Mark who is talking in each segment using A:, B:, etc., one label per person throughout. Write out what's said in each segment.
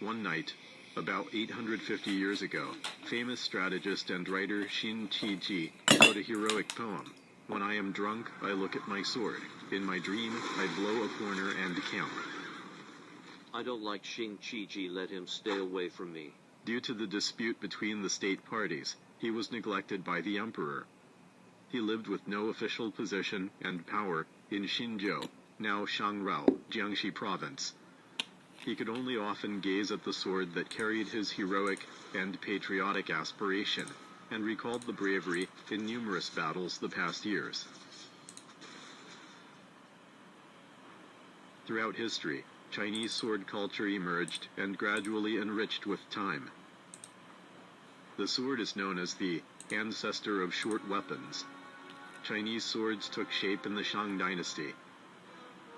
A: One night, about 850 years ago, famous strategist and writer Qin Shi Ji wrote a heroic poem. When I am drunk, I look at my sword. In my dream, I blow a corner and camp.
B: I don't like Qin Shi Ji, let him stay away from me.
A: Due to the dispute between the state parties, he was neglected by the emperor. He lived with no official position and power in Xinzhou, now Shangrao, Jiangxi province. He could only often gaze at the sword that carried his heroic and patriotic aspiration, and recalled the bravery in numerous battles the past years. Throughout history, Chinese sword culture emerged and gradually enriched with time. The sword is known as the ancestor of short weapons. Chinese swords took shape in the Shang dynasty.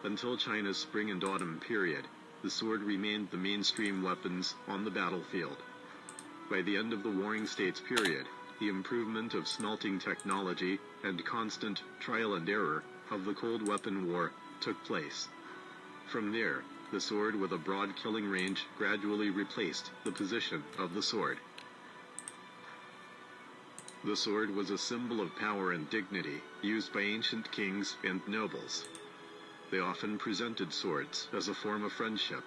A: Until China's Spring and Autumn period, the sword remained the mainstream weapons on the battlefield. By the end of the Warring States period, the improvement of smelting technology and constant trial and error of the Cold Weapon War took place. From there, the sword with a broad killing range gradually replaced the position of the sword. The sword was a symbol of power and dignity, used by ancient kings and nobles. They often presented swords as a form of friendship.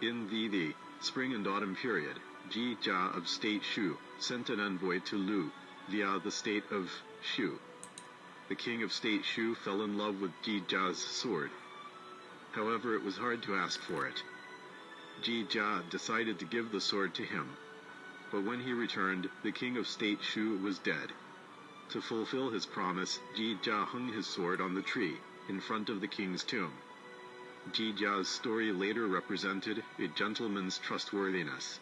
A: In the Spring and Autumn period, Ji Jia of State Shu sent an envoy to Lu via the state of Shu. The king of State Shu fell in love with Ji Jia's sword. However, it was hard to ask for it. Ji Jia decided to give the sword to him. But when he returned, the king of State Shu was dead. To fulfill his promise, Ji Jia hung his sword on the tree in front of the king's tomb. Ji Jia's story later represented a gentleman's trustworthiness.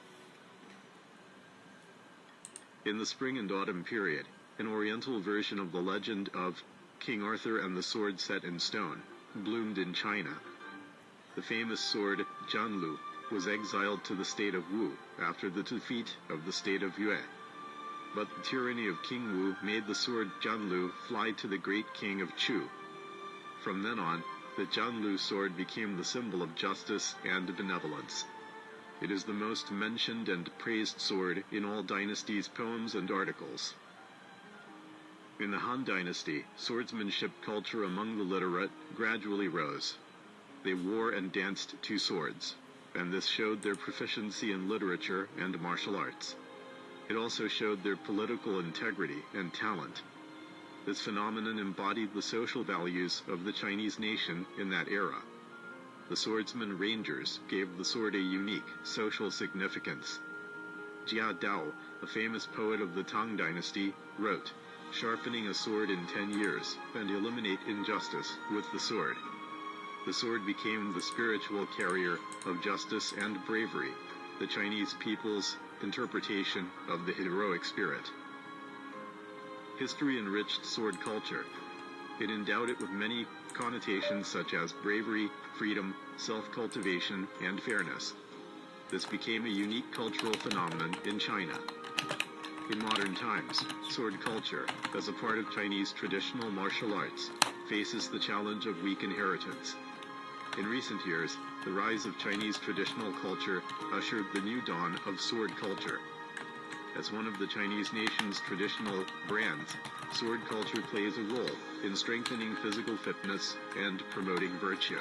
A: In the Spring and Autumn period, an oriental version of the legend of King Arthur and the Sword Set in Stone bloomed in China. The famous sword Jianlu was exiled to the state of Wu after the defeat of the state of Yue. But the tyranny of King Wu made the sword Jianlu fly to the great king of Chu. From then on, the Jianlu sword became the symbol of justice and benevolence. It is the most mentioned and praised sword in all dynasties' poems and articles. In the Han Dynasty, swordsmanship culture among the literate gradually rose. They wore and danced to swords, and this showed their proficiency in literature and martial arts. It also showed their political integrity and talent. This phenomenon embodied the social values of the Chinese nation in that era. The swordsman rangers gave the sword a unique social significance. Jia Dao, a famous poet of the Tang Dynasty, wrote, "Sharpening a sword in 10 years, and eliminate injustice with the sword." The sword became the spiritual carrier of justice and bravery, the Chinese people's interpretation of the heroic spirit. History enriched sword culture. It endowed it with many connotations such as bravery, freedom, self-cultivation, and fairness. This became a unique cultural phenomenon in China. In modern times, sword culture, as a part of Chinese traditional martial arts, faces the challenge of weak inheritance. In recent years, the rise of Chinese traditional culture ushered the new dawn of sword culture. As one of the Chinese nation's traditional brands, sword culture plays a role in strengthening physical fitness and promoting virtue.